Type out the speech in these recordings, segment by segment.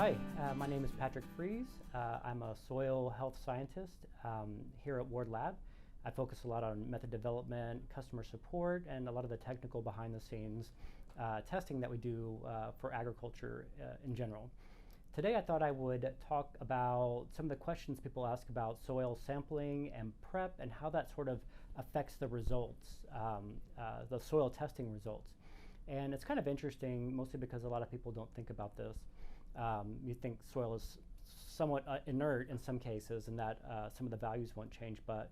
Hi, my name is Patrick Fries. I'm a soil health scientist here at Ward Lab. I focus a lot on method development, customer support, and a lot of the technical behind the scenes testing that we do for agriculture in general. Today I thought I would talk about some of the questions people ask about soil sampling and prep and how that sort of affects the results, the soil testing results. And it's kind of interesting, mostly because a lot of people don't think about this. You think soil is somewhat inert in some cases and that some of the values won't change, but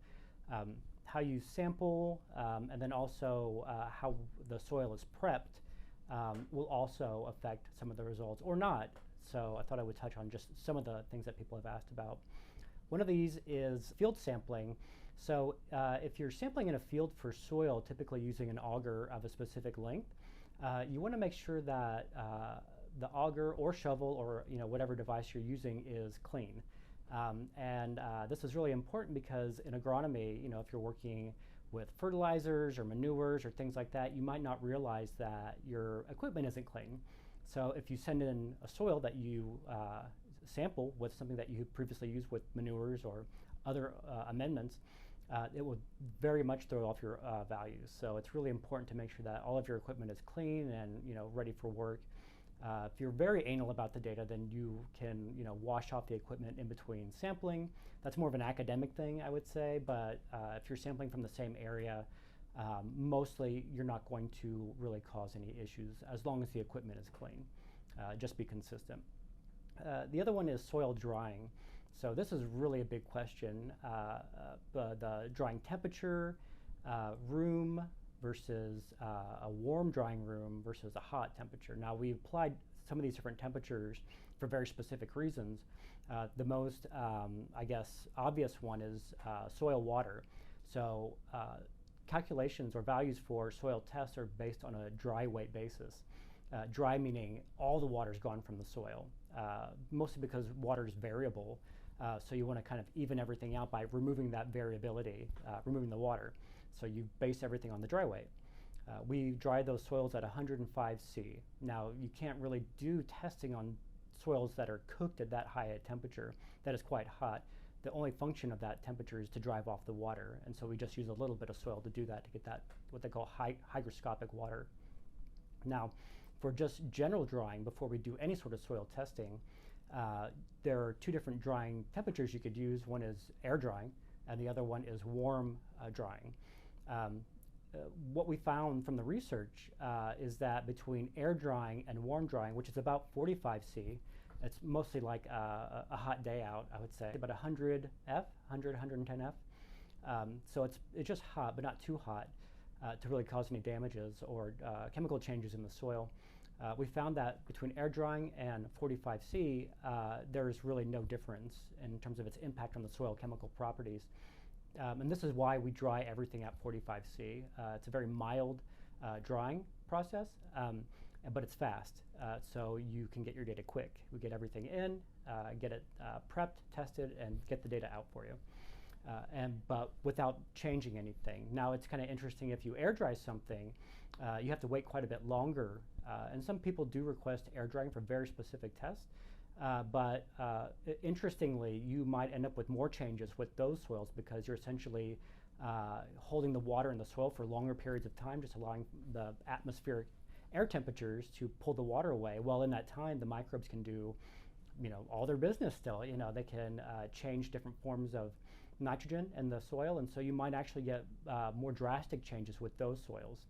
how you sample and then also how the soil is prepped will also affect some of the results or not. So I thought I would touch on just some of the things that people have asked about. One of these is field sampling. So if you're sampling in a field for soil, typically using an auger of a specific length, you want to make sure that the auger or shovel or whatever device you're using is clean. This is really important because in agronomy, if you're working with fertilizers or manures or things like that, you might not realize that your equipment isn't clean. So if you send in a soil that you sample with something that you previously used with manures or other amendments, it will very much throw off your values. So it's really important to make sure that all of your equipment is clean and ready for work. If you're very anal about the data, then you can wash off the equipment in between sampling. That's more of an academic thing, I would say, but if you're sampling from the same area, mostly you're not going to really cause any issues as long as the equipment is clean. Just be consistent. The other one is soil drying. So this is really a big question. The drying temperature, room versus a warm drying room versus a hot temperature. Now we applied some of these different temperatures for very specific reasons. The most, I guess, obvious one is soil water. So calculations or values for soil tests are based on a dry weight basis. Dry meaning all the water's gone from the soil, mostly because water is variable. So you want to kind of even everything out by removing that variability, removing the water. So you base everything on the dry weight. We dry those soils at 105 C. Now you can't really do testing on soils that are cooked at that high a temperature. That is quite hot. The only function of that temperature is to drive off the water. And so we just use a little bit of soil to do that, to get that what they call hygroscopic water. Now, for just general drying, before we do any sort of soil testing, there are two different drying temperatures you could use. One is air drying, and the other one is warm drying. What we found from the research is that between air drying and warm drying, which is about 45 C, it's mostly like a hot day out, I would say, about 100 F, 110 F. So it's just hot, but not too hot to really cause any damages or chemical changes in the soil. We found that between air drying and 45 C, there's really no difference in terms of its impact on the soil chemical properties. And this is why we dry everything at 45 C. It's a very mild drying process, but it's fast, so you can get your data quick. We get everything in, get it prepped, tested, and get the data out for you. But without changing anything. Now it's kind of interesting, if you air dry something, you have to wait quite a bit longer. And some people do request air drying for very specific tests. But interestingly, you might end up with more changes with those soils because you're essentially holding the water in the soil for longer periods of time, just allowing the atmospheric air temperatures to pull the water away. Well, in that time, the microbes can do all their business still. They can change different forms of nitrogen in the soil, and so you might actually get more drastic changes with those soils.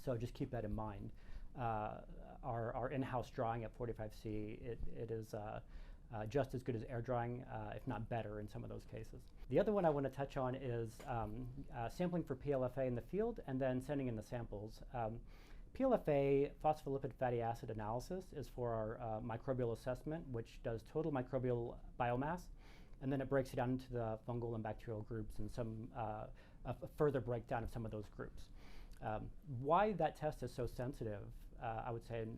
So just keep that in mind. Our in-house drying at 45 C, it is just as good as air drying, if not better in some of those cases. The other one I want to touch on is sampling for PLFA in the field and then sending in the samples. PLFA, phospholipid fatty acid analysis, is for our microbial assessment, which does total microbial biomass, and then it breaks it down into the fungal and bacterial groups and some a further breakdown of some of those groups. Why that test is so sensitive, I would say, in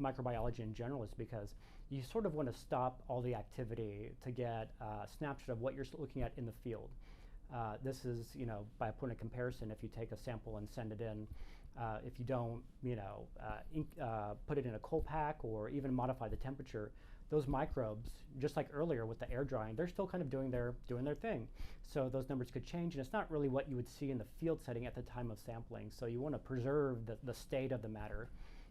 microbiology in general, is because you sort of want to stop all the activity to get a snapshot of what you're looking at in the field. This is, by a point of comparison, if you take a sample and send it in, if you don't, put it in a cold pack or even modify the temperature, those microbes, just like earlier with the air drying, they're still kind of doing their thing. So those numbers could change, and it's not really what you would see in the field setting at the time of sampling. So you want to preserve the state of the matter,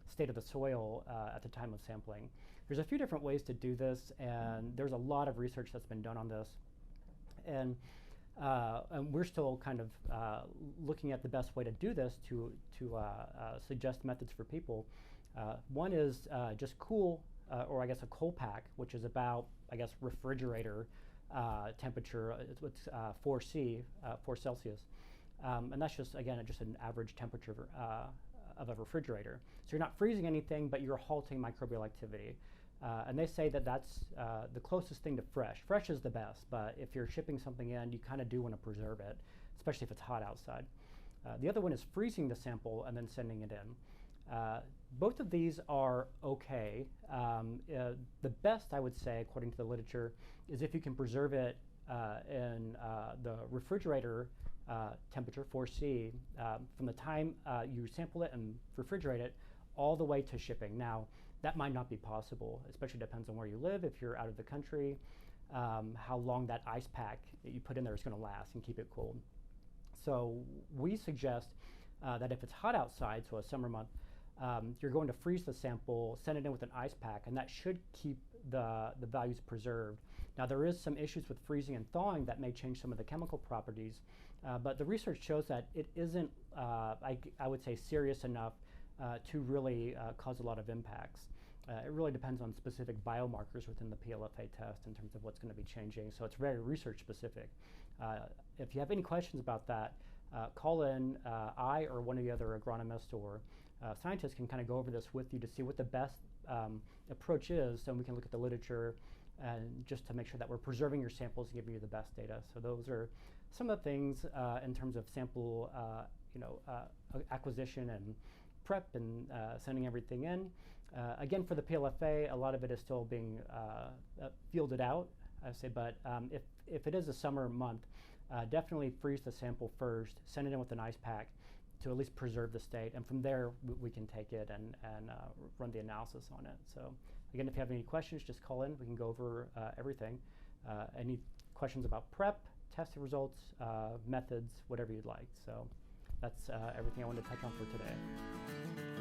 state of the soil at the time of sampling. There's a few different ways to do this, and there's a lot of research that's been done on this. And we're still kind of looking at the best way to do this to suggest methods for people. One is just cool, or I guess a cold pack, which is about, I guess, refrigerator temperature. It's 4 Celsius. And that's just, again, just an average temperature of a refrigerator. So you're not freezing anything, but you're halting microbial activity. And they say that that's the closest thing to fresh. Fresh is the best, but if you're shipping something in, you kind of do want to preserve it, especially if it's hot outside. The other one is freezing the sample and then sending it in. Both of these are okay. The best, I would say, according to the literature, is if you can preserve it in the refrigerator temperature, 4C, from the time you sample it and refrigerate it all the way to shipping. Now, that might not be possible, especially depends on where you live. If you're out of the country, how long that ice pack that you put in there is going to last and keep it cold. So we suggest that if it's hot outside, so a summer month, you're going to freeze the sample, send it in with an ice pack, and that should keep the values preserved. Now, there is some issues with freezing and thawing that may change some of the chemical properties, but the research shows that it isn't, I would say, serious enough to really cause a lot of impacts. It really depends on specific biomarkers within the PLFA test in terms of what's going to be changing, so it's very research specific. If you have any questions about that, call in. I or one of the other agronomists or scientists can kind of go over this with you to see what the best approach is, so we can look at the literature and just to make sure that we're preserving your samples and giving you the best data. So those are some of the things in terms of sample acquisition and prep and sending everything in. Again, for the PLFA, a lot of it is still being fielded out, I say, but if it is a summer month, definitely freeze the sample first, send it in with an ice pack to at least preserve the state, and from there we can take it and run the analysis on it. So again, if you have any questions, just call in. We can go over everything. Any questions about prep, testing results, methods, whatever you'd like. So that's everything I wanted to touch on for today.